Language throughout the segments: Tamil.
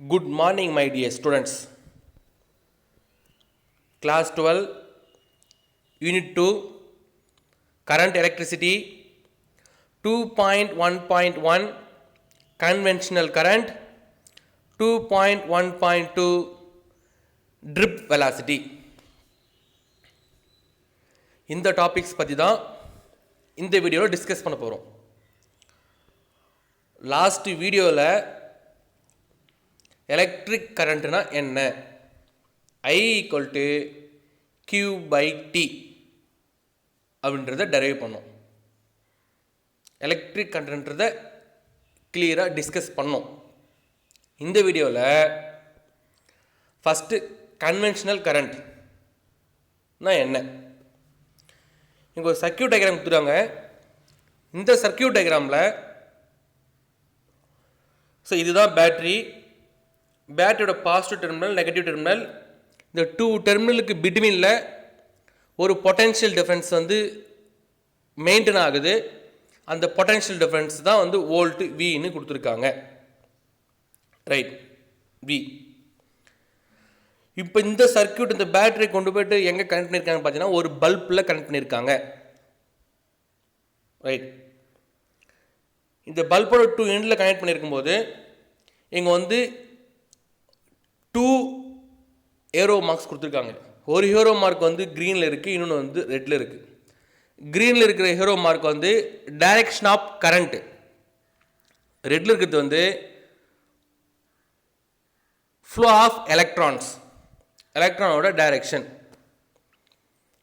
Good morning, my dear students. Class 12, Unit 2, Current Electricity, 2.1.1, Conventional Current, 2.1.2, Drip Velocity. இந்த டாபிக்ஸ் பற்றி தான் இந்த வீடியோவில் டிஸ்கஸ் பண்ண போகிறோம். லாஸ்ட் வீடியோவில் எலக்ட்ரிக் கரண்ட்னா என்ன, I = Q/T அப்படின்றத டெரைவ் பண்ணோம். எலக்ட்ரிக் கரண்ட்ன்றதை கிளியராக டிஸ்கஸ் பண்ணோம். இந்த வீடியோவில் ஃபஸ்ட்டு கன்வென்ஷனல் கரண்ட்னா என்ன. இங்கே ஒரு சர்க்யூட் டயக்ராம் கொடுத்துருவாங்க. இந்த சர்க்யூட் டயக்ராமில் ஸோ இதுதான் பேட்டரியோட பாசிட்டிவ் டெர்மினல், நெகட்டிவ் டெர்மினல். இந்த டூ டெர்மினலுக்கு பிட்வீனில் ஒரு பொட்டென்ஷியல் டிஃபரன்ஸ் மெயின்டைன் ஆகுது. அந்த பொட்டென்ஷியல் டிஃபரன்ஸ் தான் வோல்ட் வின்னு கொடுத்துருக்காங்க. Right, V. இப்போ இந்த சர்க்யூட் இந்த பேட்டரி கொண்டு போய்ட்டு எங்கே கனெக்ட் பண்ணியிருக்காங்க பார்த்தீங்கன்னா ஒரு பல்பில் கனெக்ட் பண்ணியிருக்காங்க. ரைட், இந்த பல்போட டூ எண்டில் கனெக்ட் பண்ணியிருக்கும்போது இங்கே 2 ஏரோ மார்க்ஸ் கொடுத்துருக்காங்க. ஒரு ஹீரோ மார்க் க்ரீனில் இருக்குது, இன்னொன்று ரெட்டில் இருக்குது. க்ரீனில் இருக்கிற arrow mark direction of current, ரெட்டில் இருக்கிறது ஃப்ளோ ஆஃப் எலக்ட்ரானோட டைரக்ஷன்.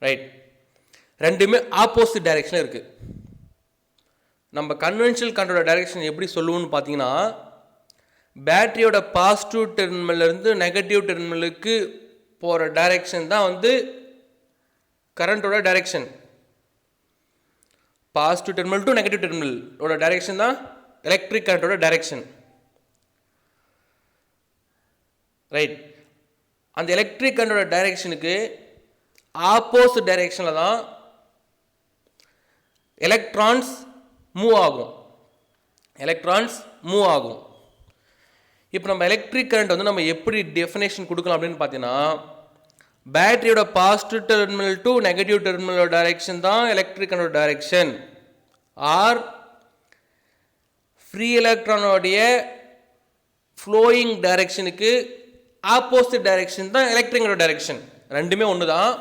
ரைட், ரெண்டுமே ஆப்போசிட் டைரக்ஷனில் இருக்குது. நம்ம கன்வென்ஷனல் கரண்டோட டைரக்ஷன் எப்படி சொல்லுவோம்னு பார்த்தீங்கன்னா, பேட்டரியோட பாசிட்டிவ் டெர்மினல்லேருந்து நெகட்டிவ் டெர்மினலுக்கு போகிற டைரக்ஷன் தான் கரண்ட்டோட direction. Positive terminal to negative டெர்மினலோட டைரக்ஷன் தான் எலக்ட்ரிக் கரண்ட்டோட டைரக்ஷன். ரைட், அந்த எலக்ட்ரிக் கரண்டோட டைரக்ஷனுக்கு ஆப்போசிட் டைரக்ஷனில் தான் எலக்ட்ரான்ஸ் மூவ் ஆகும். இப்போ நம்ம எலக்ட்ரிக் கரண்ட் நம்ம எப்படி டெஃபினேஷன் கொடுக்கலாம் அப்படின்னு பார்த்தீங்கன்னா, பேட்டரியோட பாசிட்டிவ் டெர்மினல் டு நெகட்டிவ் டெர்மினலோட டைரக்ஷன் தான் எலக்ட்ரிக் கரண்டோட டைரக்ஷன். ஆர் ஃப்ரீ எலக்ட்ரானோடைய ஃப்ளோயிங் டைரக்ஷனுக்கு ஆப்போசிட் டைரக்ஷன் தான் எலக்ட்ரிக் கரண்டோட டைரக்ஷன். ரெண்டுமே ஒன்று தான்.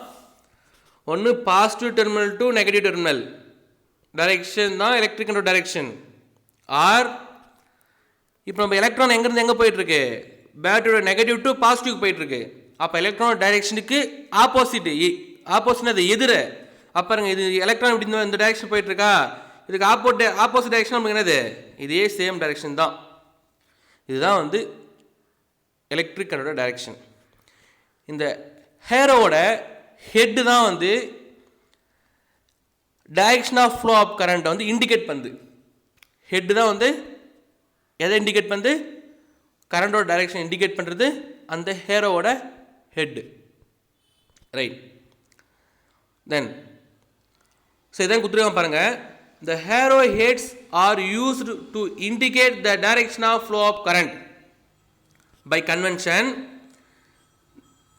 ஒன்று positive terminal to negative terminal direction தான் எலக்ட்ரிக் கரண்டோட டைரக்ஷன். ஆர் இப்போ நம்ம எலக்ட்ரான் எங்கேருந்து எங்கே போயிட்டுருக்கு, பேட்டரியோட நெகட்டிவ் டு பாசிட்டிவ் போயிட்டுருக்கு. அப்போ எலக்ட்ரானோட டைரக்ஷனுக்கு ஆப்போசிட் அது எதிர. அப்புறம் இது எலக்ட்ரான் இப்படி இந்த டைரக்ஷன் போயிட்டுருக்கா, இதுக்கு ஆப்போசிட் டைரக்ஷன் நமக்கு என்னது, இதே சேம் டைரக்ஷன் தான். இதுதான் எலக்ட்ரிக் கரண்டோட டைரக்ஷன். இந்த ஹேரோட ஹெட்டு தான் direction of flow of current indicate பண்ணுது. ஹெட்டு தான் எதை இண்டிகேட் பண்ணுது, கரண்டோட டைரக்ஷன் இண்டிகேட் பண்ணுறது அந்த ஹேரோவோட ஹெட்டு. ரைட், தென் ஸோ இதான் கொடுத்துருக்காங்க பாருங்கள். The hero heads are used to indicate the direction of flow of current. By convention,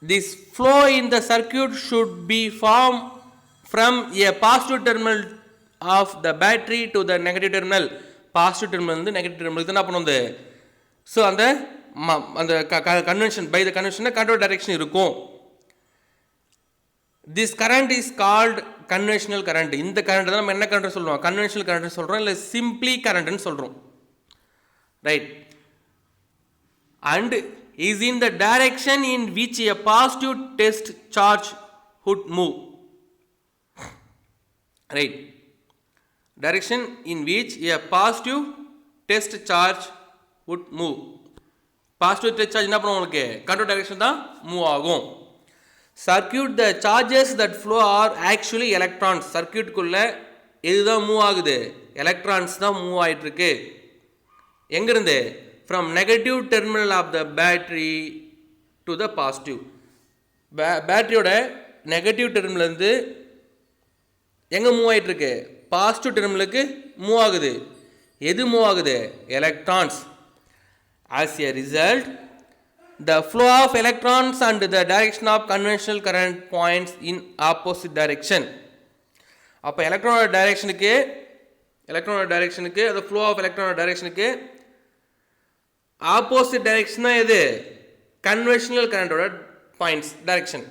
this flow in the circuit should be formed from a positive terminal of the battery to the negative terminal. Positive terminal negative terminal என்ன பண்ணுது. ஸோ அந்த கன்வென்ஷன், பை த கன்வென்ஷன் கரண்டோட டைரக்ஷன் இருக்கும். This current is called conventional current. இந்த கரண்ட் தான் நம்ம என்ன கரண்ட் சொல்லுவோம், கன்வென்ஷனல் கரண்ட் சொல்கிறோம், இல்லை சிம்பிளி கரண்ட்னு சொல்கிறோம். Right, and is in the direction in which a positive test charge would move. Right, direction in which a positive test charge would move. Positive test charge என்ன பண்ணுவோம், உங்களுக்கு கரண்ட் டைரக்ஷன் தான் மூவ் ஆகும். Circuit the charges that flow are actually electrons. சர்க்யூட்டுக்குள்ள எதுதான் மூவ் ஆகுது, எலக்ட்ரான்ஸ் தான் மூவ் ஆகிட்டு இருக்கு. எங்கிருந்து, from negative terminal of the battery to the positive. பேட்டரியோட நெகட்டிவ் டெர்மினல்லேருந்து எங்கே மூவ் ஆகிட்டு இருக்கு, பாசிட்டிவ் டெர்மினலுக்கு மூவ் ஆகுது. எது மூவ் ஆகுது, electrons. As a result, the flow of electrons and the direction of conventional current points in opposite direction. அப்போ எலக்ட்ரானோட டைரெக்ஷனுக்கு அது ஃப்ளோ ஆஃப் எலக்ட்ரானோட டைரெக்ஷனுக்கு ஆப்போசிட் டைரெக்ஷன் தான் எது கன்வென்ஷனல் கரண்டோட பாயிண்ட்ஸ் டைரெக்ஷன்.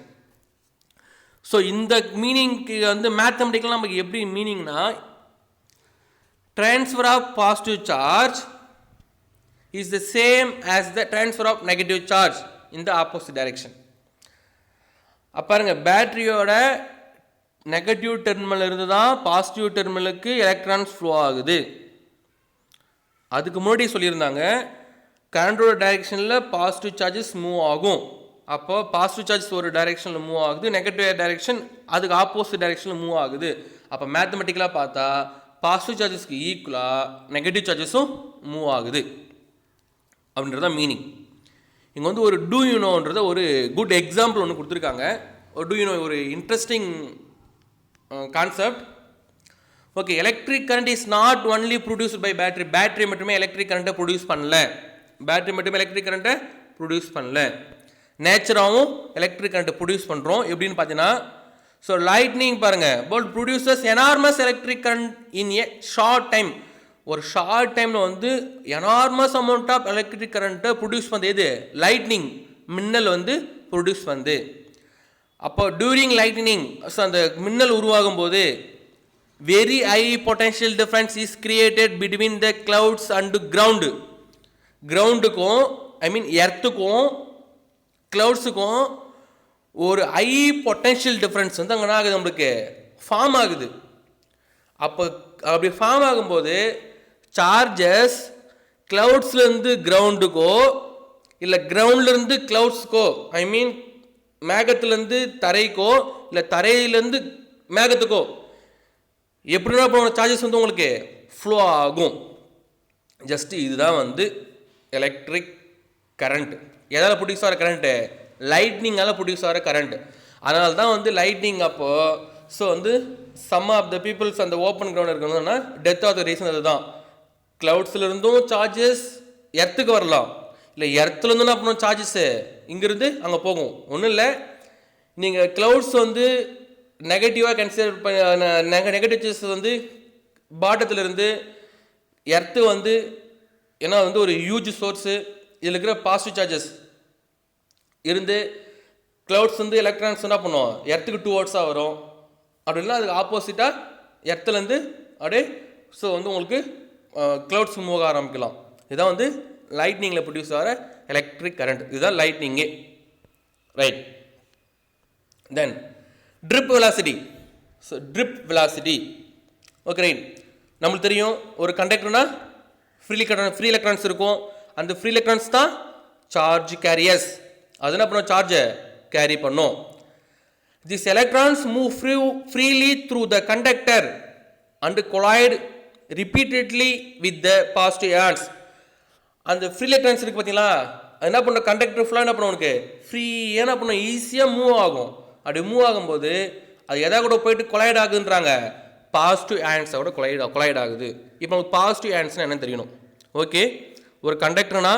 ஸோ இந்த மீனிங்க்கு வந்து மேத்தமெட்டிக்கலாக நமக்கு எப்படி மீனிங்னா transfer of positive charge is the same as the transfer of negative charge in the opposite direction. பாருங்க பேட்டரியோட நெகட்டிவ் டெர்மினல் இருந்து தான் பாசிட்டிவ் டெர்மினலுக்கு எலக்ட்ரான்ஸ் ஃப்ளோ ஆகுது. அதுக்கு முன்னாடி சொல்லியிருந்தாங்க கரண்டோட டைரெக்ஷனில் பாசிட்டிவ் சார்ஜஸ் மூவ் ஆகும். அப்போ பாசிட்டிவ் சார்ஜஸ் ஒரு டைரெக்ஷனில் மூவ் ஆகுது, நெகட்டிவ் டைரெக்ஷன் அதுக்கு ஆப்போசிட் டைரெக்ஷனில் மூவ் ஆகுது. அப்போ மேத்தமெட்டிக்கலாக பார்த்தா பாசிட்டிவ் சார்ஜஸ்க்கு ஈக்குவலாக நெகட்டிவ் சார்ஜஸும் மூவ் ஆகுது அப்படின்றத மீனிங். இங்கே வந்து ஒரு டூ யூனோன்றத ஒரு குட் எக்ஸாம்பிள் ஒன்று கொடுத்துருக்காங்க. ஒரு டூ யூனோ ஒரு interesting concept. Okay, electric current is not only produced by battery. Battery மட்டுமே எலக்ட்ரிக் கரண்ட்டை ப்ரொடியூஸ் பண்ணல, நேச்சராகவும் எலக்ட்ரிக் கரண்ட்டை ப்ரொடியூஸ் பண்ணுறோம். எப்படின்னு பார்த்தீங்கன்னா, ஸோ லைட்னிங் பாருங்கள், but produces enormous electric current in a short time. ஒரு ஷார்ட் டைமில் வந்து எனார்மஸ் அமௌண்ட் ஆஃப் எலக்ட்ரிக் கரண்ட்டை ப்ரொடியூஸ் பண்ணுது எது லைட்னிங், மின்னல் வந்து ப்ரொடியூஸ் பண்ணுது. அப்போ டியூரிங் லைட்னிங், ஸோ அந்த மின்னல் உருவாகும் போது very high potential difference is created between the clouds and ground. கிரவுண்டுக்கும் எர்த்துக்கும் கிளவுட்ஸுக்கும் ஒரு ஹை பொட்டன்ஷியல் டிஃப்ரென்ஸ் வந்து அங்கே ஆகுது, நம்மளுக்கு ஃபார்ம் ஆகுது. அப்போ அப்படி ஃபார்ம் ஆகும்போது சார்ஜஸ் கிளவுட்ஸ்லேருந்து கிரவுண்டுக்கோ இல்லை கிரவுண்ட்லேருந்து கிளவுட்ஸுக்கோ, மேகத்துலேருந்து தரைக்கோ இல்லை தரையிலேருந்து மேகத்துக்கோ எப்படின்னா போன சார்ஜஸ் வந்து உங்களுக்கு ஃப்ளோ ஆகும். ஜஸ்ட்டு இதுதான் வந்து எலக்ட்ரிக் கரண்ட். எதால் ப்ரொடியூஸ் ஆகிற கரண்ட்டு லைட்னிங்கால் ப்ரொடியூஸ் ஆகிற கரண்ட். அதனால தான் வந்து லைட்னிங் அப்போது ஸோ வந்து சம் ஆஃப் த பீப்புள்ஸ் அந்த ஓப்பன் கிரவுண்ட் இருக்கணும்னா டெத் ஆஃப் த ரீசன் அதுதான். க்ளவுட்ஸ்லேருந்தும் சார்ஜஸ் எர்த்துக்கு வரலாம், இல்லை எர்த்துலேருந்து என்ன பண்ணணும் சார்ஜஸ்ஸு இங்கேருந்து அங்கே போகும். ஒன்றும் இல்லை, நீங்கள் க்ளவுட்ஸ் வந்து நெகட்டிவாக கன்சிடர் பண்ண நெகட்டிவ் சார்ஜஸ் வந்து பாட்டத்திலிருந்து எர்த்து வந்து ஏன்னா வந்து ஒரு ஹியூஜ் சோர்ஸு, இதில் இருக்கிற பாசிட்டிவ் சார்ஜஸ் இருந்து க்ளவுட்ஸ் வந்து எலக்ட்ரான்ஸ் என்ன பண்ணுவோம் எர்த்துக்கு 2 வாட்ஸாக வரும். அப்படின்னா அதுக்கு ஆப்போசிட்டாக எர்த்துலேருந்து அப்படியே ஸோ வந்து உங்களுக்கு க்ளவுட்ஸ் மூவ் ஆரம்பிக்கலாம். இதுதான் வந்து லைட்னிங்கில் ப்ரொடியூஸ் ஆகிற எலக்ட்ரிக் கரண்ட். இதுதான் லைட்னிங்கே, right. Then drift velocity. So drift velocity okay right. நம்மளுக்கு தெரியும் ஒரு கண்டக்டர்னா ஃப்ரீ எலக்ட்ரான்ஸ் இருக்கும். அந்த ஃப்ரீ எலக்ட்ரான்ஸ் தான் சார்ஜ் கேரியர்ஸ். அது என்ன பண்ணும் சார்ஜை கேரி பண்ணும். These electrons move freely through the conductor and collide repeatedly with the positive ions. அந்த ஃப்ரீ எலக்ட்ரான்ஸ் இருக்குது பார்த்தீங்களா, அது என்ன பண்ணும் கண்டக்டர் ஃபுல்லாக என்ன பண்ணும் உனக்கு ஃப்ரீயாக என்ன பண்ணும் ஈஸியாக மூவ் ஆகும். அப்படி மூவ் ஆகும்போது அது எதா கூட போயிட்டு கொலைட் ஆகுதுன்றாங்க பாசிட்டிவ் ஆன்ஸோட கொலைட் ஆகுது. இப்போ நமக்கு பாசிட்டிவ் ஆன்ஸ்னால் என்னன்னு தெரியணும். ஓகே, ஒரு கண்டக்டர்னா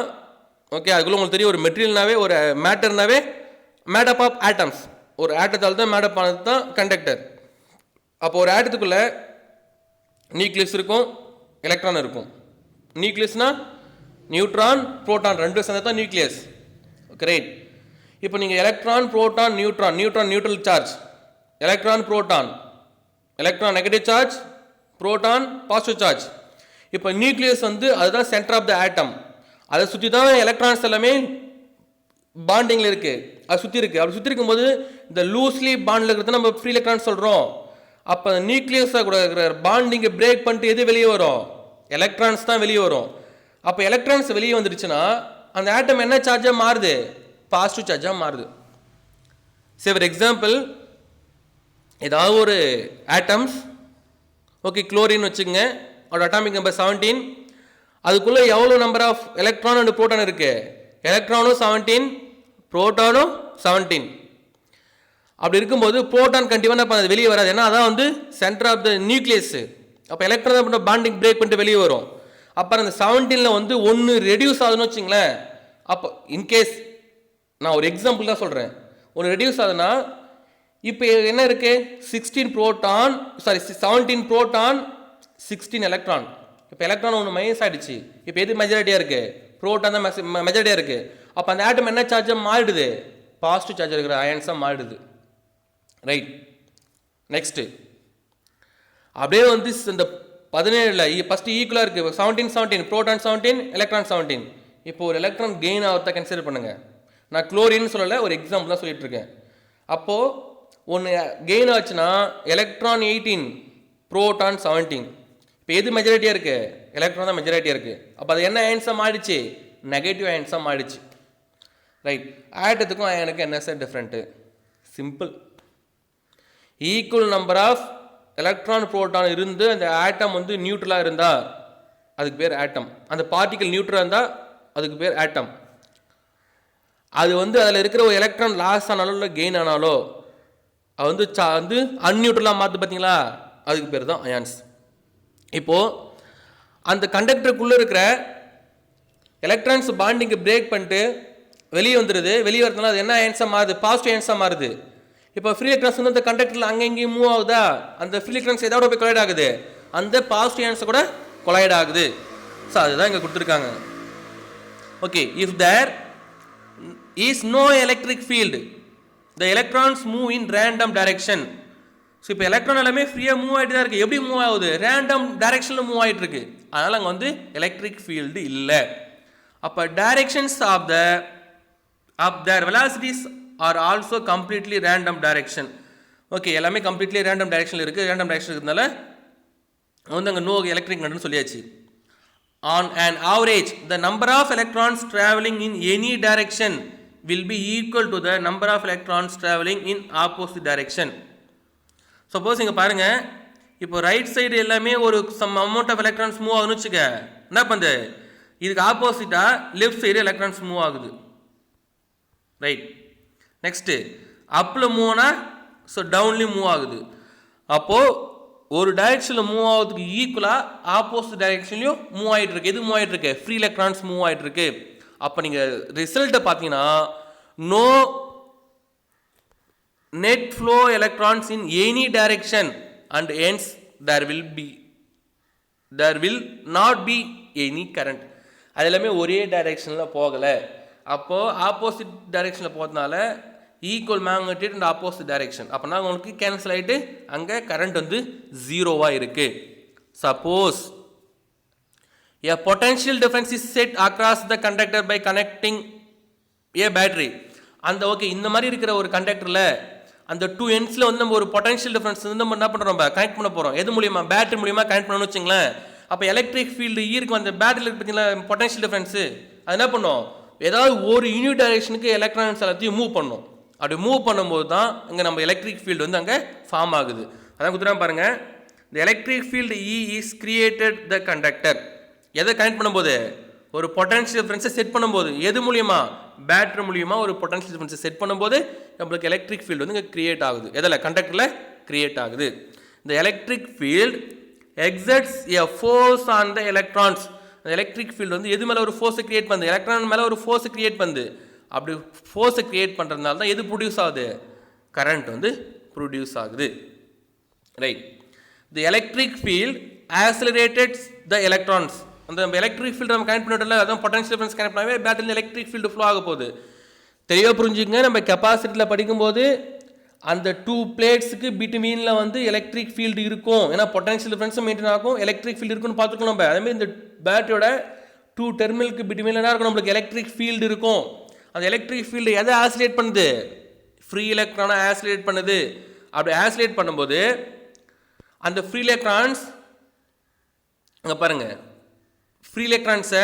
ஓகே அதுக்குள்ளே உங்களுக்கு தெரியும் ஒரு மெட்டீரியல்னாவே ஒரு மேட்டர்னாவே மேடப் ஆஃப் ஆட்டம்ஸ். ஒரு ஆட்டத்தால் தான் மேடப் ஆனது தான் கண்டக்டர். அப்போ ஒரு ஆட்டத்துக்குள்ளே நியூக்ளியஸ் இருக்கும், எலக்ட்ரான் இருக்கும். நியூக்ளியஸ்னால் நியூட்ரான் புரோட்டான் ரெண்டு சேர்ந்தா தான் நியூக்ளியஸ். Okay right. இப்போ நீங்கள் electron proton neutron neutral charge, electron proton, electron negative charge, proton positive charge. இப்போ நியூக்ளியஸ் வந்து அதுதான் சென்டர் ஆஃப் த ஆட்டம். அதை சுற்றி தான் எலக்ட்ரான்ஸ் எல்லாமே பாண்டிங்கில் இருக்குது, அது சுற்றி இருக்குது. அப்படி சுற்றி இருக்கும்போது இந்த லூஸ்லி பாண்டில் இருக்கிறது நம்ம ஃப்ரீ எலக்ட்ரான்ஸ் சொல்கிறோம். அப்போ நியூக்ளியஸாக கூட இருக்கிற பாண்டிங்கை பிரேக் பண்ணிட்டு எது வெளியே வரும் எலக்ட்ரான்ஸ் தான் வெளியே வரும். அப்போ எலக்ட்ரான்ஸ் வெளியே வந்துருச்சுன்னா அந்த ஆட்டம் என்ன சார்ஜாக மாறுது பாசிட்டிவ் சார்ஜாக மாறுது. சரி ஃபார் எக்ஸாம்பிள் ஏதாவது ஒரு ஆட்டம்ஸ் ஓகே குளோரின் வச்சுக்கோங்க, அதோட அட்டாமிக் நம்பர் 17. அதுக்குள்ளே எவ்வளோ number of electron and proton இருக்குது, எலக்ட்ரானும் 17 புரோட்டானும் 17. அப்படி இருக்கும்போது புரோட்டான் கண்டிப்பாக என்ன பண்ணது வெளியே வராது, ஏன்னா அதான் வந்து சென்டர் ஆஃப் த நியூக்ளியஸ். அப்போ எலக்ட்ரான் பண்ண பாண்டிங் பிரேக் பண்ணிட்டு வெளியே வரும். அப்புறம் அந்த 17ல் வந்து 1 ரெடியூஸ் ஆகுதுன்னு வச்சுங்களேன். அப்போ இன்கேஸ் நான் ஒரு எக்ஸாம்பிள் தான் சொல்கிறேன். ஒன்று ரெடியூஸ் ஆகுதுன்னா இப்போ என்ன இருக்குது, 16 ப்ரோட்டான் 17 ப்ரோட்டான் 16 எலக்ட்ரான். இப்போ எலக்ட்ரான் ஒன்று மைனஸ் ஆகிடுச்சு. இப்போ எது மெஜாரிட்டியாக இருக்குது, ப்ரோட்டான் தான் மெஜாரிட்டியாக இருக்குது. அப்போ அந்த ஆட்டம் என்ன சார்ஜாக மாறிடுது, பாசிட்டிவ் சார்ஜ் இருக்கிற அயன்ஸாக மாறிடுது. ரைட். நெக்ஸ்ட்டு அப்படியே வந்து இந்த 17 ஃபஸ்ட்டு ஈக்குவலாக இருக்குது. 17 ப்ரோட்டான் 17 எலக்ட்ரான் 17. இப்போ ஒரு எலக்ட்ரான் கெயின் ஆகிறத கன்சிடர் பண்ணுங்கள். நான் குளோரின்னு சொல்லலை, ஒரு எக்ஸாம்பிள் தான் சொல்லிட்டு இருக்கேன். அப்போது ஒன்று கெயின் ஆச்சுன்னா எலக்ட்ரான் 18 ப்ரோட்டான் 17. இப்போ எது மெஜாரிட்டியாக இருக்குது, எலக்ட்ரான் தான் மெஜாரிட்டியாக இருக்குது. அப்போ அது என்ன அயன்ஸாக மாறிடுச்சு, நெகட்டிவ் அயன்ஸாக மாறிடுச்சு. ரைட். ஆட்டத்துக்கும் அயனுக்கும் என்ன sir different, simple. Equal number of electron proton இருந்து அந்த ஆட்டம் வந்து நியூட்ரலாக இருந்தால் அதுக்கு பேர் ஆட்டம். அந்த பார்ட்டிக்கல் நியூட்ரலாக இருந்தால் அதுக்கு பேர் ஆட்டம். அது வந்து அதில் இருக்கிற ஒரு எலக்ட்ரான் லாஸ் ஆனாலோ இல்லை கெயின் ஆனாலோ அது வந்து அன்நியூட்ரலாக மாற்று பார்த்தீங்களா, அதுக்கு பேர் தான் அயான்ஸ். இப்போது அந்த கண்டக்டருக்குள்ளே இருக்கிற எலக்ட்ரான்ஸ் பாண்டிங்கை பிரேக் பண்ணிட்டு வெளியே வந்துடுது. வெளியே வரதுனால அது என்ன அயன்ஸாக மாறுது, பாசிட்டிவ் அயன்ஸாக மாறுது. இப்போ ஃப்ரீ எலக்ட்ரான்ஸ் வந்து அந்த கண்டக்டரில் அங்கே இங்கேயும் மூவ் ஆகுதா, அந்த ஃப்ரீ எலக்ட்ரான்ஸ் எதோட போய் கொலைட் ஆகுது, அந்த பாசிட்டிவ் அயன்ஸை கூட கொலைட் ஆகுது. ஸோ அதுதான் இங்கே கொடுத்துருக்காங்க. Okay, if there is no electric field the electrons move in random direction. So இப்போ எலக்ட்ரான் எல்லாமே ஃப்ரீயாக மூவ் ஆகிட்டு தான் இருக்குது. எப்படி மூவ் ஆகுது, ரேண்டம் டைரக்ஷனில் மூவ் ஆகிட்டு இருக்கு. அதனால் அங்கே வந்து எலக்ட்ரிக் ஃபீல்டு இல்லை. அப்போ directions of their velocities are also completely random direction. Okay, எல்லாமே கம்ப்ளீட்லி ரேண்டம் டைரக்ஷனில் இருக்குது. ரேண்டம் டைரக்ஷன் இருக்கிறதுனால வந்து அங்கே நோ எலக்ட்ரிக் கரண்ட்னு சொல்லியாச்சு. On an average, the number of electrons traveling in any direction will be equal to the number of electrons traveling in opposite direction. Suppose இங்கே பாருங்கள், இப்போ ரைட் சைடு எல்லாமே ஒரு some amount of electrons move ஆகுதுன்னு வச்சுக்க, என்ன பண்ணுது, இதுக்கு ஆப்போசிட்டாக லெஃப்ட் சைடு எலக்ட்ரான்ஸ் மூவ் ஆகுது. ரைட். நெக்ஸ்ட்டு அப்பில் மூவ்னா ஸோ டவுன்லேயும் மூவ் ஆகுது. அப்போது ஒரு டைரெக்ஷனில் மூவ் ஆகுறதுக்கு ஈக்குவலாக ஆப்போசிட் டைரெக்ஷன்லையும் மூவ் ஆகிட்டு இருக்கு. எது மூவ் ஆகிட்டு இருக்கு, ஃப்ரீ எலக்ட்ரான்ஸ் மூவ் ஆகிட்டு இருக்கு. அப்போ நீங்கள் ரிசல்ட்டை பார்த்தீங்கன்னா no net flow electrons in any direction and hence there will not be any current. அது எல்லாமே ஒரே டைரெக்ஷனில் போகலை. அப்போது ஆப்போசிட் டைரெக்ஷனில் போகிறதுனால equal magnetic and opposite direction. அப்போனா உங்களுக்கு கேன்சல் ஆகிட்டு அங்கே கரண்ட் வந்து ஜீரோவாக இருக்குது. Suppose a potential difference is set across the conductor by connecting a battery. அந்த ஓகே, இந்த மாதிரி இருக்கிற ஒரு கண்டக்டரில் அந்த 2 எண்ட்ஸில் வந்து நம்ம ஒரு பொட்டன்ஷியல் டிஃபரன்ஸ் வந்து நம்ம என்ன பண்ணுறோம், நம்ம கனெக்ட் பண்ண போகிறோம். எது மூலியமா, பேட்டரி மூலியமா கனெக்ட் பண்ணணும்னு வச்சுங்களேன். அப்போ எலக்ட்ரிக் ஃபீல்டு இருக்கும் அந்த பேட்டரியில் பார்த்தீங்களா பொட்டன்ஷியல் டிஃபரன்ஸு, அது என்ன பண்ணும், ஏதாவது ஒரு யூனிட் டைரெக்ஷனுக்கு எலக்ட்ரான்ஸ் எல்லாத்தையும் மூவ் பண்ணும். அப்படி மூவ் பண்ணும்போது தான் இங்கே நம்ம எலக்ட்ரிக் ஃபீல்டு வந்து அங்கே ஃபார்ம் ஆகுது. அதான் கொடுத்துறாங்க பாருங்கள், த electric field E is created the conductor. எதை கனெக்ட் பண்ணும்போது, ஒரு பொட்டன்ஷியல் டிஃபரன்ஸை செட் பண்ணும்போது, எது மூலியமா, பேட்டரி மூலியமாக ஒரு பொட்டன்ஷியல் டிஃபரன்ஸை செட் பண்ணும்போது நம்மளுக்கு எலக்ட்ரிக் ஃபீல்டு வந்து இங்கே கிரியேட் ஆகுது. எதில், கண்டக்டரில் கிரியேட் ஆகுது. இந்த electric field exerts a force on the electrons. அந்த எலக்ட்ரிக் ஃபீல்டு வந்து எது மேலே ஒரு ஃபோர்ஸை கிரியேட் பண்ணுது, எலக்ட்ரான் மேலே ஒரு ஃபோர்ஸை கிரியேட் பண்ணுது. அப்படி ஃபோர்ஸை கிரியேட் பண்ணுறதுனால தான் எது ப்ரொடியூஸ் ஆகுது, கரண்ட் வந்து ப்ரொடியூஸ் ஆகுது. Right. The electric field accelerates the electrons. அந்த எலக்ட்ரிக் ஃபீல்டு நம்ம கனெக்ட் பண்ணிட்டோம்ல, அதான் பொட்டன்ஷியல் டிஃபரன்ஸ் கனெக்ட் பண்ணாவே பேட்டரியில் எலக்ட்ரிக் ஃபீல்டு ஃப்ளோ ஆக போகுது. தெளிவாக புரிஞ்சுக்கங்க. நம்ம கெப்பாசிட்டியில் படிக்கும்போது அந்த 2 பிளேட்ஸுக்கு பிட்வீனில் வந்து எலக்ட்ரிக் ஃபீல்டு இருக்கும். ஏன்னா பொட்டன்ஷியல் டிஃபரன்ஸும் மெயின்டைன் ஆகும், எலக்ட்ரிக் ஃபீல்டு இருக்குன்னு பார்த்துக்கலாம். நம்ம அதேமாதிரி இந்த பேட்டரியோட 2 டெர்மினலுக்கு பிட்வீனில் என்ன இருக்கும், நம்மளுக்கு எலக்ட்ரிக் ஃபீல்டு இருக்கும். அந்த எலக்ட்ரிக் ஃபீல்டு எதை ஆசிலேட் பண்ணுது, ஃப்ரீ எலக்ட்ரானை ஆசிலேட் பண்ணுது. அப்படி ஆசிலேட் பண்ணும்போது அந்த ஃப்ரீ எலக்ட்ரான்ஸ் அங்கே பாருங்கள், ஃப்ரீ எலக்ட்ரான்ஸை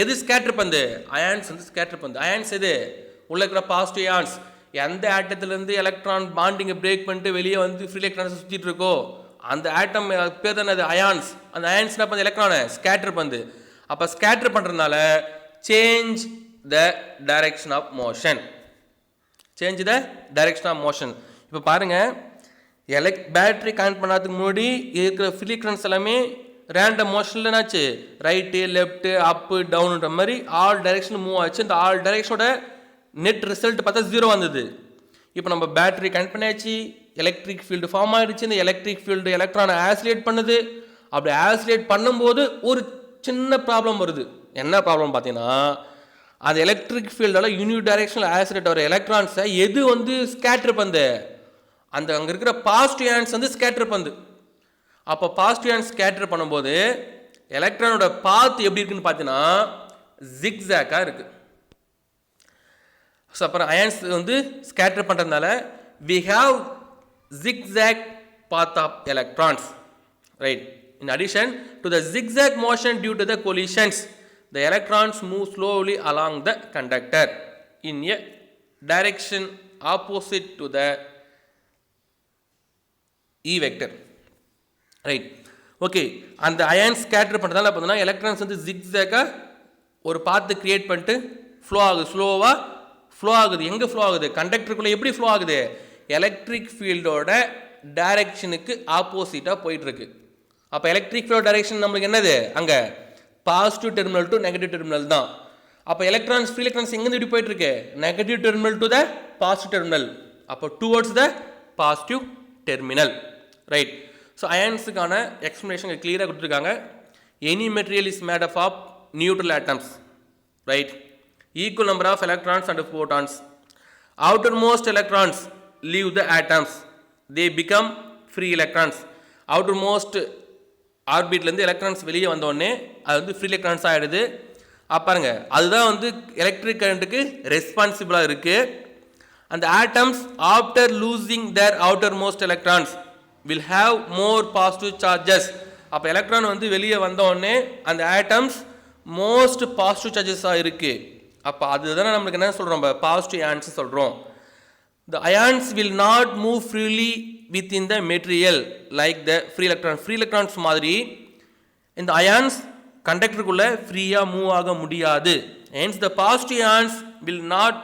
எது ஸ்கேட்டர் பண்ணுது, அயான்ஸ் வந்து ஸ்கேட்டர் பண்ணுது. அயான்ஸ் எது, உள்ள இருக்கிற பாசிட்டிவ் அயான்ஸ். எந்த ஆட்டத்துலேருந்து எலக்ட்ரான் பாண்டிங்கை பிரேக் பண்ணிட்டு வெளியே வந்து ஃப்ரீ எலக்ட்ரான்ஸ் சுற்றிட்டு இருக்கோ அந்த ஆட்டம் பேர் தானே அது அயான்ஸ். அந்த அயான்ஸ் என்ன பண்ணுது, எலக்ட்ரானை ஸ்கேட்டர் பண்ணுது. அப்போ ஸ்கேட்டர் பண்ணுறதுனால change the direction of motion. Change the direction of motion. இப்போ பாருங்கள், பேட்டரி கனெக்ட் பண்ணாததுக்கு முன்னாடி இருக்கிற ஃப்ரீ எலக்ட்ரான்ஸ் எல்லாமே ரேண்டம் மோஷனில் என்னாச்சு, ரைட்டு லெஃப்ட்டு அப்பு டவுனுன்ற மாதிரி ஆல் டைரெக்ஷன் மூவ் ஆச்சு. இந்த ஆல் டைரெக்ஷனோட நெட் ரிசல்ட் பார்த்தா 0 வந்தது. இப்போ நம்ம பேட்டரி கனெக்ட் பண்ணியாச்சு, எலக்ட்ரிக் ஃபீல்டு ஃபார்ம் ஆகிடுச்சு. இந்த எலக்ட்ரிக் ஃபீல்டு எலக்ட்ரானை ஆசிலேட் பண்ணுது. அப்படி ஆசிலேட் பண்ணும்போது ஒரு சின்ன ப்ராப்ளம் வருது. என்ன ப்ராப்ளம் பார்த்தீங்கன்னா, அந்த எலக்ட்ரிக் ஃபீல்டால் யூனிட் டைரக்ஷனில் ஆசிலேட் வர எலக்ட்ரான்ஸை எது வந்து ஸ்கேட்டர் பண்ணுது, அந்த அங்கே இருக்கிற பாசிட்டிவ் ஆன்ஸ் வந்து ஸ்கேட்டர் பண்ணுது. அப்போ பாசிட்டிவ் ஆன்ஸ் ஸ்கேட்டர் பண்ணும்போது எலக்ட்ரானோட பாத் எப்படி இருக்குன்னு பார்த்தீங்கன்னா ஜிக்ஸாக்காக இருக்குது. ஸோ அப்புறம் அயான்ஸ் வந்து ஸ்கேட்டர் பண்ணுறதுனால we have zigzag path of electrons, right? In addition to the zigzag motion due to the collisions, the electrons move slowly along the conductor in a direction opposite to the E vector, right? Okay, and the ions scatter பண்ணுறதால பார்த்தீங்கன்னா எலக்ட்ரான்ஸ் வந்து ஜிக்ஸாக்காக ஒரு பாத்து கிரியேட் பண்ணிட்டு ஃப்ளோ ஆகுது, ஸ்லோவாக ஃப்ளோ ஆகுது. எங்கே ஃப்ளோ ஆகுது? கண்டக்டருக்குள்ளே. எப்படி ஃப்ளோ ஆகுது? எலக்ட்ரிக் ஃபீல்டோட டைரக்ஷனுக்கு ஆப்போசிட்டாக போயிட்டுருக்கு. அப்போ எலக்ட்ரிக் ஃபீல்டோட டைரக்ஷன் நம்மளுக்கு என்னது? அங்கே positive terminal to negative terminal தான். அப்போ எலக்ட்ரான்ஸ் ஃப்ரீ எலக்ட்ரான்ஸ் எங்கேருந்து இப்படி போயிட்டுருக்கு? Negative terminal to the positive terminal. அப்போ towards the positive terminal, right? So அயான்ஸுக்கான எக்ஸ்பிளனேஷன் கிளியராக கொடுத்துருக்காங்க. Any material is made up of neutral atoms, right? Equal number of electrons and photons. Outermost electrons leave the atoms. They become free electrons. Outermost ஆர்பிட்லேருந்து எலக்ட்ரான்ஸ் வெளியே வந்தோடனே அது வந்து ஃப்ரீ எலக்ட்ரான்ஸ் ஆகிடுது. பாருங்க, அதுதான் வந்து எலக்ட்ரிக் கரண்ட்டுக்கு ரெஸ்பான்சிபிளாக இருக்குது. அந்த atoms after losing there outermost electrons will have more positive charges. அப்போ எலக்ட்ரான் வந்து வெளியே வந்தோடனே அந்த ஆட்டம்ஸ் மோஸ்ட் பாசிட்டிவ் சார்ஜஸாக இருக்குது. அப்போ அதுதானே நம்மளுக்கு என்ன சொல்கிறோம்? நம்ம பாசிட்டிவ் அயான்ஸ் சொல்கிறோம். The ions will not move freely within the material like the free electron. Free electrons மாதிரி இந்த அயான்ஸ் கண்டக்டருக்குள்ளே ஃப்ரீயாக மூவ் ஆக முடியாது. Hence the positive ions will not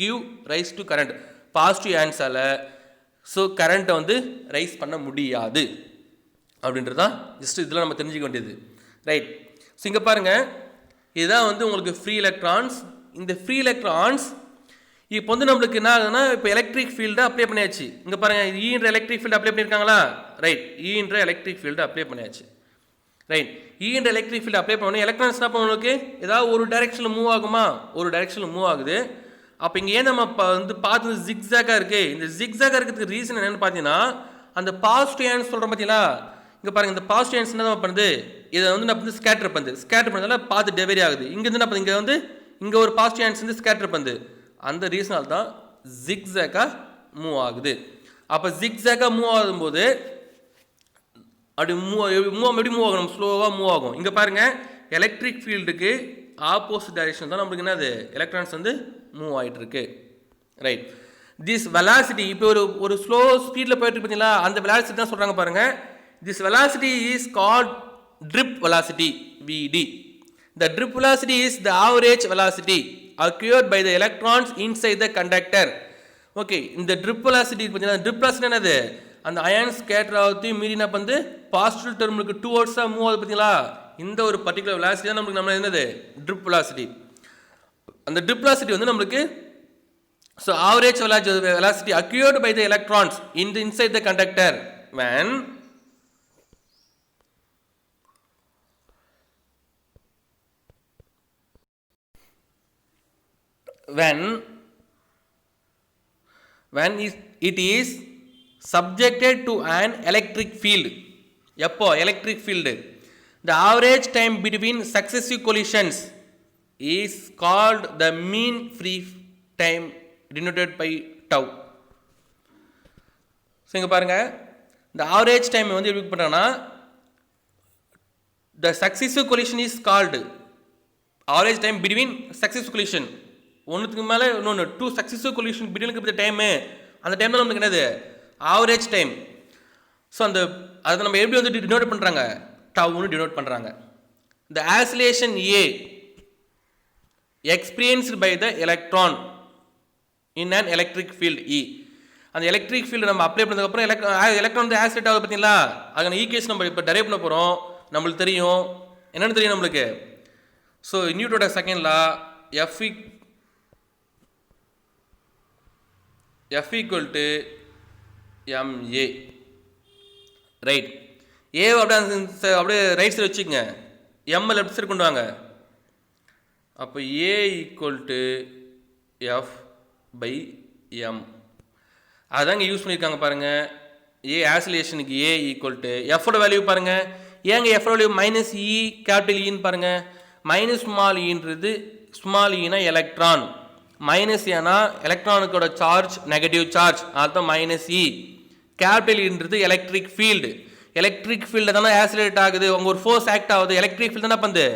give rise to current. Positive அயான்ஸால் ஸோ கரண்ட்டை வந்து ரைஸ் பண்ண முடியாது அப்படின்றது தான் ஜஸ்ட் இதில் நம்ம தெரிஞ்சுக்க வேண்டியது, ரைட்? ஸோ இங்கே பாருங்கள், இதுதான் வந்து உங்களுக்கு ஃப்ரீ எலக்ட்ரான்ஸ். இந்த ஃப்ரீ எலக்ட்ரான்ஸ் இப்போ வந்து நம்மளுக்கு என்ன ஆகுதுன்னா, இப்போ எலக்ட்ரிக் ஃபீல்டை அப்ளை பண்ணியாச்சு. இங்கே பாருங்கள், ஈன்ற எலக்ட்ரிக் ஃபீல்டு அப்ளை பண்ணியிருக்காங்களா? ரைட், ஈன்ற எலக்ட்ரிக் ஃபீல்டு அப்ளை பண்ணியாச்சு, ரைட்? ஈன்ற எலக்ட்ரிக் ஃபீல்டு அப்ளை பண்ணணும். எலக்ட்ரான்ஸ் என்ன பண்ணுங்களுக்கு ஏதாவது ஒரு டைரெக்ஷனில் மூவ் ஆகுமா? ஒரு டைரெக்ஷனில் மூவ் ஆகுது. அப்போ இங்கே ஏன் நம்ம வந்து பார்த்து ஜிக்ஸாக்காக இருக்குது? இந்த ஜிக்ஸாக்காக இருக்கிறதுக்கு ரீசன் என்னென்னு பார்த்தீங்கன்னா, அந்த பாசிட்டிவ் ஆன்ஸ் சொல்கிறோம் பார்த்தீங்களா? இங்கே பாருங்கள், இந்த பாசிட்டிவ் ஆன்ஸ் என்ன பண்ணுது? இதை வந்து நான் வந்து ஸ்கேட்டர் பண்ணுது. ஸ்கேட்டர் பண்ணதால பார்த்து டெவரி ஆகுது. இங்கேருந்து என்ன இங்கே வந்து இங்கே ஒரு பாசிட்டிவ் ஆன்ஸ் வந்து ஸ்கேட்டர் பண்ணுது. அந்த ரீசனால் தான் ஜிக்ஸாக்காக மூவ் ஆகுது. அப்போ ஜிக்ஸாக்காக மூவ் ஆகும்போது அப்படி எப்படி மூவ் ஆகணும்? ஸ்லோவாக மூவ் ஆகும். இங்கே பாருங்கள், எலக்ட்ரிக் ஃபீல்டுக்கு ஆப்போசிட் டைரக்ஷன் தான் நம்மளுக்கு என்னது? எலக்ட்ரான்ஸ் வந்து மூவ் ஆகிட்டு இருக்கு, ரைட்? திஸ் வெலாசிட்டி இப்போ ஒரு ஸ்லோ ஸ்பீடில் போயிட்டு பார்த்தீங்களா, அந்த வெலாசிட்டி தான் சொல்கிறாங்க பாருங்கள். This velocity is called drip velocity, VD. The drip velocity is the average velocity acquired by the electrons inside the conductor. Okay, இந்த drip velocity பார்த்தீங்கன்னா, drip velocity என்னது? அந்த அயான் ஸ்கேட்டர் ஆகுது மீறி என்ன பண்ணுது? பாசிட்டிவ் டெர்மினலுக்கு டுவர்ட்ஸாக மூவ் ஆகுது பார்த்தீங்களா? இந்த ஒரு பர்டிகுலர் வெலாசிட்டி தான் நம்மளுக்கு என்னது? drip velocity. அந்த drip velocity வந்து நம்மளுக்கு so average velocity acquired by the electrons inside the conductor when it is subjected to an electric field. எப்போ electric field? The average time between successive collisions is called the mean free time denoted by tau. So இங்கே பாருங்கள், இந்த ஆவரேஜ் டைம் வந்து எப்படி பண்ணுறாங்கன்னா, the successive collision is called average time between successive collision. ஒன்றுத்துக்கு மேலே இன்னொன்று 2 சக்ஸஸிவ் கொலிஷன் பிட்வீனுக்கு பற்றி டைமு, அந்த டைம் தான் நமக்கு என்னது? Average time. ஸோ அந்த அதை நம்ம எப்படி வந்து டினோட் பண்ணுறாங்க? டவுன்னு டினோட் பண்ணுறாங்க. The acceleration A experienced by the electron in an electric field E. அந்த எலக்ட்ரிக் ஃபீல்டு நம்ம அப்ளை பண்ணதுக்கப்புறம் எலக்ட்ரான் வந்து ஆசிலேட் ஆகுது பார்த்தீங்களா? அதுக்கான ஈக்குவேஷன் நம்ம இப்போ டெரைவ் பண்ண போகிறோம். நம்மளுக்கு தெரியும் என்னென்னு தெரியும் நம்மளுக்கு. ஸோ நியூட்டனோட second law, F F equal to MA. Right, A அப்படியே ரைட் சைடு வச்சுக்கோங்க, எம் லெஃப்ட் சைடு கொண்டு வாங்க. அப்போ A equal to F by M, அதாங்க யூஸ் பண்ணியிருக்காங்க பாருங்கள். ஏ ஆசிலேஷனுக்கு ஏ ஈக்குவல் டு எஃபோட வேல்யூ பாருங்கள். ஏங்க எஃபோட வேல்யூ மைனஸ் இ கேபிட்டல் இன்னு பாருங்கள். மைனஸ் ஸ்மால் இன்றது ஸ்மால் ஈனா எலக்ட்ரான், மைனஸ் ஏன்னா எலக்ட்ரானுக்கோட சார்ஜ் நெகட்டிவ் சார்ஜ், அதுதான் மைனஸ் இ. கேபிட்டல் இன்றது எலக்ட்ரிக் ஃபீல்டு, எலக்ட்ரிக் ஃபீல்டு தானே ஆசிலேட் ஆகுது, உங்கள் ஒரு ஃபோர்ஸ் ஆக்ட் ஆகுது, எலக்ட்ரிக் ஃபீல்டு தானே பண்ணுது,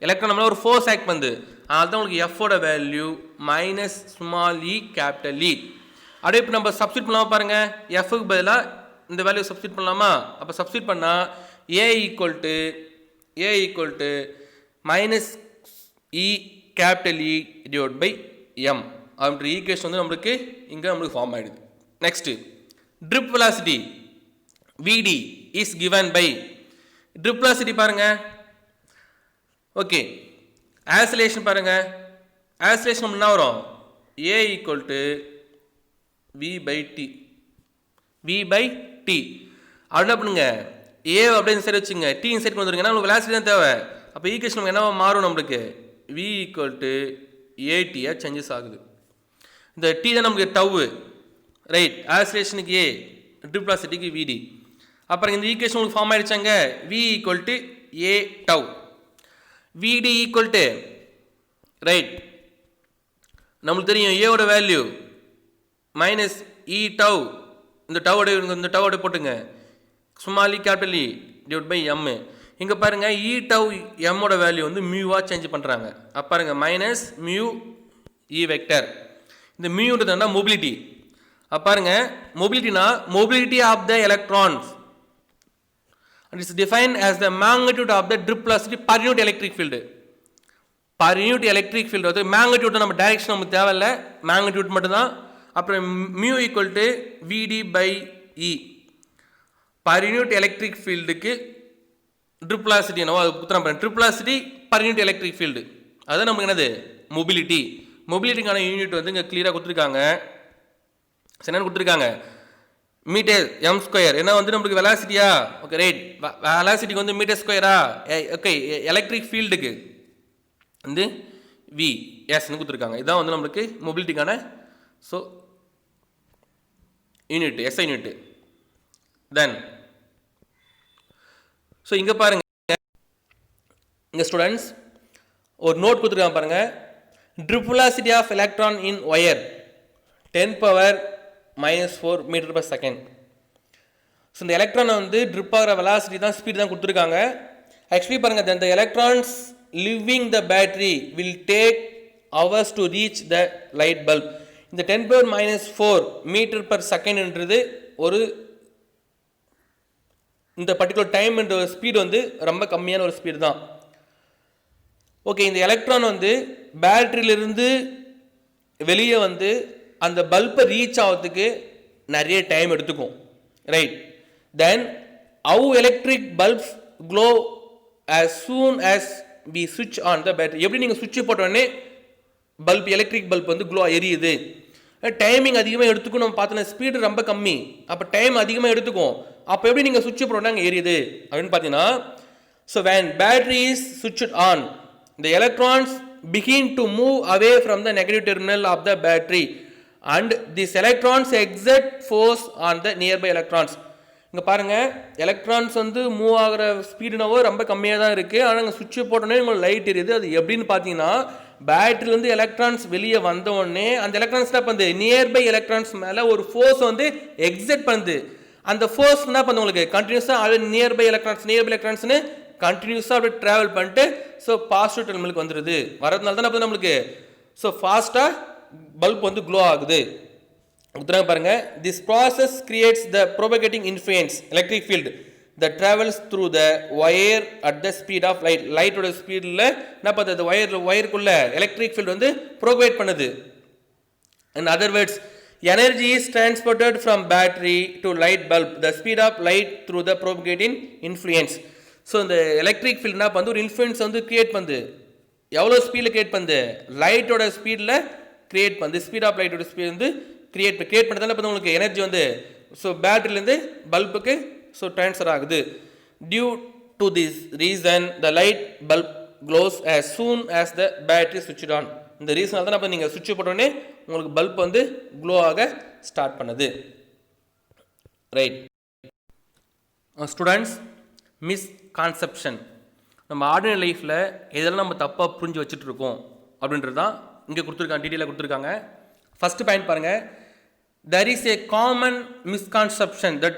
எலக்ட்ரான் நம்மள ஒரு ஃபோர்ஸ் ஆக்ட் பண்ணுது. அதனால தான் உங்களுக்கு எஃபோட வேல்யூ மைனஸ் ஸ்மால் இ கேபிட்டல் இ. அப்படியே இப்போ நம்ம சப்ஸ்டியூட் பண்ணலாமா பாருங்கள், எஃப்க்கு பதிலாக இந்த வேல்யூ சப்ஸ்டியூட் பண்ணலாமா? அப்போ சப்ஸ்டியூட் பண்ணால் A equal to minus E capital E divide by M அப்படின்ற ஈக்குவேஷன் வந்து நம்மளுக்கு இங்கே நம்மளுக்கு ஃபார்ம் ஆகிடுது. Next drift velocity VD is given by drift velocity பாருங்க. ஓகே, ஆசிலேஷன் பாருங்க, ஆசிலேஷன் என்ன வரும்? A equal to V by T. அப்படின்னா பண்ணுங்க, ஏ அப்படியே இந்த சைடு வச்சுங்க, டி இந்த சைடு வந்துருங்க, ஏன்னா உங்களுக்கு வெலாசிட்டி தான் தேவை. அப்போ ஈக்குவேஷன் நமக்கு என்னவா மாறும்? நம்மளுக்கு V equal to AT changes ஆகுது. இந்த டி தான் நமக்கு டவு, ரைட்? ஆசிலேஷனுக்கு ஏ, ட்ரிப் வெலாசிட்டிக்கு VD. அப்புறம் இந்த ஈக்குவேஷன் உங்களுக்கு ஃபார்ம் ஆயிடுச்சாங்க, V equal to A tau, VD equal to, right? நம்மளுக்கு தெரியும் ஏவோட வேல்யூ மைனஸ் இ டவு, இந்த டவோட போட்டுங்க, small E capital E divide by m. இங்கே பாருங்கள் இ டவு எம்மோட வேல்யூ வந்து மியூவாக சேஞ்ச் பண்ணுறாங்க. அப்போ பாருங்க மைனஸ் மியூ இ வெக்டர். இந்த மியூன்றது என்ன? மொபிலிட்டி. அப்போ பாருங்க மொபிலிட்டினா mobility of the electrons and is defined as the magnitude of the drip velocity per unit electric field. Per unit electric field வந்து magnitude நம்ம டைரக்ஷன் நமக்கு தேவையில்லை, magnitude மட்டும்தான். அப்புறம் mu equal to VD by E. per unit electric fieldக்கு drip velocity என்னவோ அது கொடுத்துறேன். drip velocity per unit electric field, அதுதான் நமக்கு என்னது? மொபிலிட்டி. மொபிலிட்டிக்கான யூனிட் வந்து இங்கே கிளியராக கொடுத்துருக்காங்க. என்னன்னு கொடுத்துருக்காங்க? Metre m square. என்ன வந்து நம்மளுக்கு வெலாசிட்டியா? Okay, right. வெலாசிட்டிக்கு வந்து மீட்டர் ஸ்கொயரா? ஓகே, எலக்ட்ரிக் ஃபீல்டுக்கு வந்து வி எஸ்ன்னு கொடுத்துருக்காங்க. இதுதான் வந்து நம்மளுக்கு மொபிலிட்டிக்கான யூனிட், எஸ்ஐ யூனிட். தென் இங்கே பாருங்க, இங்கே ஸ்டூடெண்ட்ஸ் ஒரு நோட் கொடுத்துருக்காங்க பாருங்க. Drift velocity of electron in wire 10⁻⁻⁴ metre per second. So இந்த எலக்ட்ரானை வந்து ட்ரிப் ஆகிற வெலாசிட்டி தான், ஸ்பீட் தான் கொடுத்துருக்காங்க. ஆக்சுவலி பாருங்க, the electrons leaving the battery will take hours to reach the light bulb. இந்த 10⁻⁴ மீட்டர் பர் செகண்ட்ன்றது ஒரு இந்த பர்டிகுலர் டைம் என்ற ஸ்பீட் வந்து ரொம்ப கம்மியான ஒரு ஸ்பீடு தான். ஓகே, இந்த எலக்ட்ரான் வந்து பேட்டரியிலிருந்து வெளியே வந்து அந்த பல்பை ரீச் ஆகிறதுக்கு நிறைய டைம் எடுத்துக்கும், right? Then how electric bulbs glow as soon as we switch on the battery. எப்படி நீங்கள் சுவிட்ச் போட்ட உடனே பல்ப், எலக்ட்ரிக் பல்ப் வந்து க்ளோ எரியுது. டைமிங் அதிகமாக எடுத்துக்கும். நம்ம பார்த்தோன்னா ஸ்பீடு ரொம்ப கம்மி, அப்போ டைம் அதிகமாக எடுத்துக்கும். அப்போ எப்படி நீங்கள் சுவிட்ச் போட்டோன்னா அங்கே எரியுது அப்படின்னு பார்த்தீங்கன்னா, so when battery is switched on, the electrons begin to move away from the negative terminal of the battery and these electrons exert force on the nearby electrons. இங்கே பாருங்கள், எலக்ட்ரான்ஸ் வந்து மூவ் ஆகிற ஸ்பீடுனாவோ ரொம்ப கம்மியாக தான் இருக்குது. ஆனால் இங்கே சுவிட்சை போட்டோன்னே உங்களுக்கு லைட் எரியுது. அது எப்படின்னு பார்த்தீங்கன்னா, பேட்டரியிலேருந்து எலக்ட்ரான்ஸ் வெளியே வந்தோடனே அந்த எலக்ட்ரான்ஸ் என்ன பண்ணுது? நியர்பை எலக்ட்ரான்ஸ் மேலே ஒரு ஃபோர்ஸ் வந்து எக்ஸெட் பண்ணுது. அந்த ஃபோர்ஸ் என்ன பண்ணுது? உங்களுக்கு கண்டினியூஸாக அது நியர்பை எலக்ட்ரான்ஸ்னு கண்டினியூஸாக அப்படியே ட்ராவல் பண்ணிட்டு பாசிட்டிவ் டெர்மினலுக்கு வந்துடுது. வரதுனால தான் அப்போ நம்மளுக்கு ஃபாஸ்ட்டாக பல்ப் வந்து க்ளோ ஆகுது. பாருங்க, this process creates the propagating influence electric field that travels through the wire at the speed of light. லைட்டோட ஸ்பீடில் என்ன பண்ணுது? ஒயருக்குள்ள எலக்ட்ரிக் ஃபீல்டு வந்து ப்ரோபகேட் பண்ணுது. In other words, energy is transported from battery to light bulb, the speed of light through the propagating influence. So இந்த எலக்ட்ரிக் ஃபீல்டு என்ன பண்ணுது? ஒரு இன்ஃப்ளூயன்ஸ் வந்து கிரியேட் பண்ணுது. எவ்வளோ ஸ்பீடில் கிரியேட் பண்ணுது? லைட்டோட ஸ்பீடில் கிரியேட் பண்ணுது. ஸ்பீட் ஆஃப் லைட்டோட ஸ்பீட் வந்து கிரியேட் பண்ணதால இப்போ உங்களுக்கு எனர்ஜி வந்து ஸோ பேட்டரியிலேருந்து பல்புக்கு ஸோ ட்ரான்ஸ்ஃபர் ஆகுது. Due to this reason the light bulb glows as soon as the battery switched on. இந்த ரீசனால் தான் அப்போ நீங்கள் சுவிட்ச் போட்டோடனே உங்களுக்கு பல்ப் வந்து க்ளோ ஆக ஸ்டார்ட் பண்ணுது. Right students, misconception. நம்ம ஆர்டினரி லைஃப்பில் எதெல்லாம் நம்ம தப்பாக புரிஞ்சு வச்சுட்டு இருக்கோம் அப்படின்றது தான் இங்கே கொடுத்துருக்காங்க, டீட்டெயிலாக கொடுத்துருக்காங்க. ஃபஸ்ட்டு பாயிண்ட் பாருங்கள். there is a common misconception that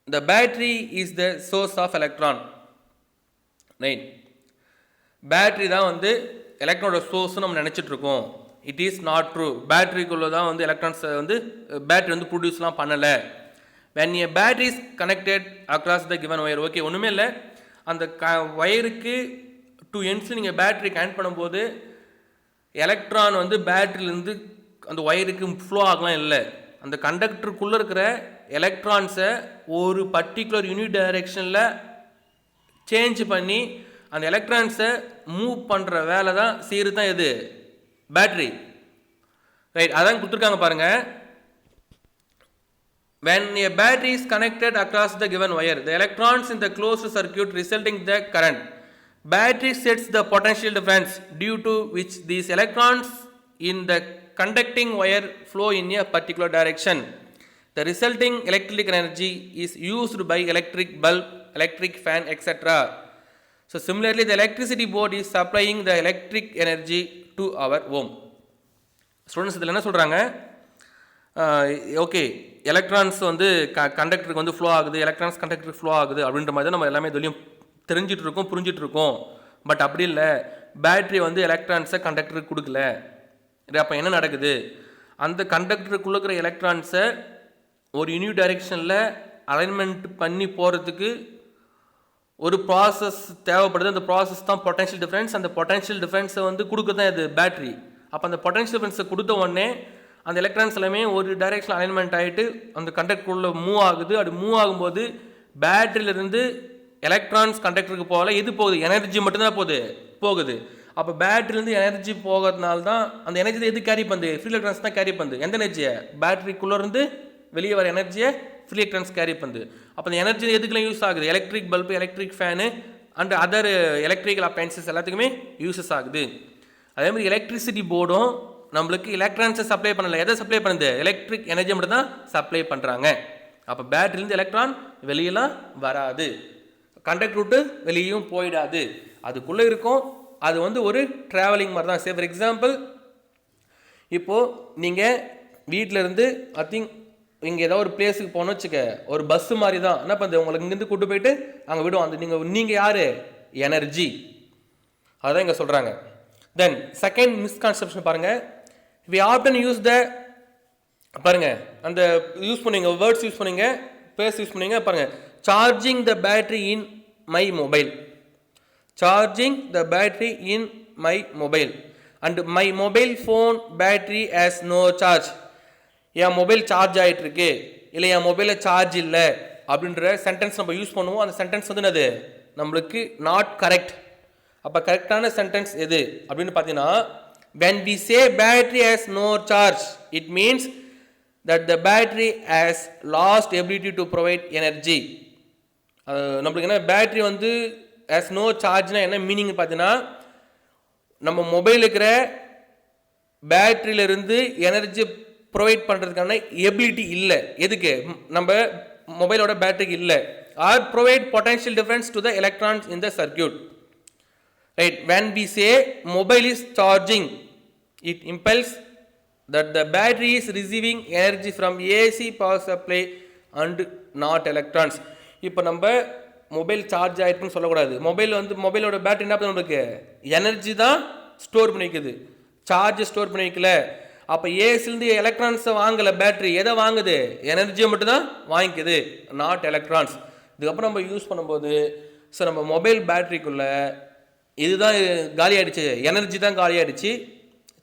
the battery is the source of electron. ரைட், பேட்ரி தான் வந்து எலக்ட்ரானோட சோர்ஸ்னு நம்ம நினச்சிட்டு இருக்கோம். It is not true. பேட்டரிக்குள்ளே தான் வந்து எலக்ட்ரான்ஸை வந்து பேட்டரி வந்து ப்ரொடியூஸ்லாம் பண்ணலை. when a battery is connected across the given wire, okay ஒன்றுமே இல்லை, அந்த வயருக்கு 2 ends நீங்கள் பேட்டரி கனெக்ட் பண்ணும்போது எலக்ட்ரான் வந்து பேட்டரியிலேருந்து அந்த ஒயருக்கு ஃப்ளோ ஆகலாம் இல்லை. அந்த கண்டக்டருக்குள்ளே இருக்கிற எலக்ட்ரான்ஸை ஒரு பர்டிகுலர் யூனிட் டைரெக்ஷனில் சேஞ்ச் பண்ணி அந்த எலக்ட்ரான்ஸை மூவ் பண்ணுற வேலை தான் செய்கிறது தான் எது, பேட்ரி. ரைட், அதான் கொடுத்துருக்காங்க பாருங்கள். when a battery is connected across the given wire, the electrons in the closed circuit resulting the current. Battery sets the potential difference due to which these electrons in the conducting wire flow in a particular direction. The resulting electric energy is used by electric bulb, electric fan, etc. So similarly, the electricity board is supplying the electric energy to our home. Students, இதில் என்ன சொல்கிறாங்க, ஓகே எலக்ட்ரான்ஸ் வந்து கண்டக்டருக்கு வந்து ஃப்ளோ ஆகுது, எலக்ட்ரான்ஸ் கண்டக்டருக்கு ஃப்ளோ ஆகுது அப்படின்ற மாதிரி தான் நம்ம எல்லாமே இதுலையும் தெரிஞ்சிட்டு இருக்கோம், புரிஞ்சிட்டு இருக்கோம். பட் அப்படி இல்லை, பேட்ரி வந்து எலக்ட்ரான்ஸை கண்டக்டருக்கு கொடுக்கல. அப்போ என்ன நடக்குது, அந்த கண்டக்டருக்குள்ள இருக்கிற எலக்ட்ரான்ஸை ஒரு யூனிட் டைரெக்ஷனில் அலைன்மெண்ட் பண்ணி போகிறதுக்கு ஒரு ப்ராசஸ் தேவைப்படுது. அந்த ப்ராசஸ் தான் பொட்டன்ஷியல் டிஃப்ரென்ஸ். அந்த பொட்டன்ஷியல் டிஃப்ரென்ஸை வந்து கொடுக்க தான் இது பேட்ரி. அப்போ அந்த பொட்டன்ஷியல் டிஃப்ரென்ஸை கொடுத்த உடனே அந்த எலக்ட்ரான்ஸ் எல்லாமே ஒரு டைரெக்ஷன் அலைன்மெண்ட் ஆகிட்டு அந்த கண்டக்டருக்குள்ளே மூவ் ஆகுது. அது மூவ் ஆகும்போது பேட்டரியிலேருந்து எலக்ட்ரான்ஸ் கண்டக்டருக்கு போகல, எது போகுது, எனர்ஜி மட்டும்தான் போகுது. அப்போ பேட்டரியிலேருந்து எனர்ஜி போகிறதுனால தான் அந்த எனர்ஜி எது கேரி பண்ணுது, ஃப்ரீ எலக்ட்ரான்ஸ் தான் கேரி பண்ணுது. எந்த எனர்ஜியை, பேட்டரிக்குள்ளேருந்து வெளியே வர எனர்ஜியை ஃப்ரீ எலக்ட்ரான்ஸ் கேரி பண்ணுது. அப்போ அந்த எனர்ஜி எதுக்குலாம் யூஸ் ஆகுது, electric bulb, electric fan and other electrical appliances எல்லாத்துக்குமே யூஸஸ் ஆகுது. அதேமாதிரி எலக்ட்ரிசிட்டி போர்டும் நம்மளுக்கு எலக்ட்ரான்ஸை சப்ளை பண்ணலை, எதை சப்ளை பண்ணுது, எலக்ட்ரிக் எனர்ஜி மட்டும் தான் சப்ளை பண்ணுறாங்க. அப்போ பேட்டரியிலேருந்து எலக்ட்ரான் வெளியெல்லாம் வராது, கண்டக்டர் விட்டு வெளியும் போயிடாது, அதுக்குள்ளே இருக்கும். அது வந்து ஒரு ட்ராவலிங் மாதிரி தான். சே ஃபார் எக்ஸாம்பிள், இப்போது நீங்கள் வீட்டிலேருந்து ஐ திங்க் இங்கே ஏதாவது ஒரு பிளேஸுக்கு போகணும்னு வச்சுக்க, ஒரு பஸ்ஸு மாதிரி தான். என்ன பண்ணுது, உங்களுக்கு இங்கேருந்து கூட்டு போயிட்டு அங்கே விடும். அந்த நீங்கள் யார், எனர்ஜி. அதுதான் இங்கே சொல்கிறாங்க. தென் செகண்ட் மிஸ்கான்செப்ஷன் பாருங்கள். we often use the பாருங்க அந்த யூஸ் பண்ணுங்க, வேர்ட்ஸ் யூஸ் பண்ணுங்க, பேஸ் யூஸ் பண்ணுங்க. பாருங்க, charging the battery in my mobile, charging the battery in my mobile and my mobile phone battery has no charge. என் மொபைல் சார்ஜ் ஆகிட்டு இருக்கு, இல்லை என் மொபைலில் சார்ஜ் இல்லை அப்படின்ற சென்டென்ஸ் நம்ம யூஸ் பண்ணுவோம். அந்த சென்டென்ஸ் வந்து என்னது, நம்மளுக்கு நாட் கரெக்ட். அப்போ கரெக்டான சென்டென்ஸ் எது அப்படின்னு பார்த்தீங்கன்னா, when we say battery has no charge, it means that the battery has lost ability to provide energy. நம்மளுக்கு என்ன, பேட்டரி வந்து has no chargeனா என்ன மீனிங் பார்த்தீங்கன்னா, நம்ம மொபைல் இருக்கிற பேட்டரியிலிருந்து எனர்ஜி ப்ரொவைட் பண்ணுறதுக்கான எபிலிட்டி இல்லை. எதுக்கு, நம்ம மொபைலோட பேட்டரிக்கு இல்லை. Or provide potential difference to the electrons in the circuit. Right, when we say mobile is charging, it implies that the battery is receiving energy from AC power supply and not electrons. இப்போ நம்ம மொபைல் சார்ஜ் ஆகிட்டுன்னு சொல்லக்கூடாது. மொபைல் வந்து மொபைலோட பேட்டரி என்ன பண்ணுது, நம்மளுக்கு எனர்ஜி தான் ஸ்டோர் பண்ணிக்குது, சார்ஜ் ஸ்டோர் பண்ணி வைக்கல. அப்போ ஏசிலேருந்து எலக்ட்ரான்ஸை வாங்கலை, பேட்டரி எதை வாங்குது, எனர்ஜியை மட்டும்தான் வாங்கிக்குது, நாட் எலக்ட்ரான்ஸ். இதுக்கப்புறம் நம்ம யூஸ் பண்ணும்போது ஸோ நம்ம மொபைல் பேட்டரிக்குள்ளே இதுதான் காலி ஆகிடுச்சு, எனர்ஜி தான் காலி ஆகிடுச்சு,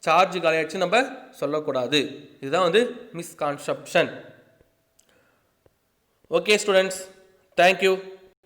சார்ஜ் காலி ஆகிடுச்சு நம்ம சொல்லக்கூடாது. இதுதான் வந்து மிஸ்கான்செப்ஷன். Okay students, thank you.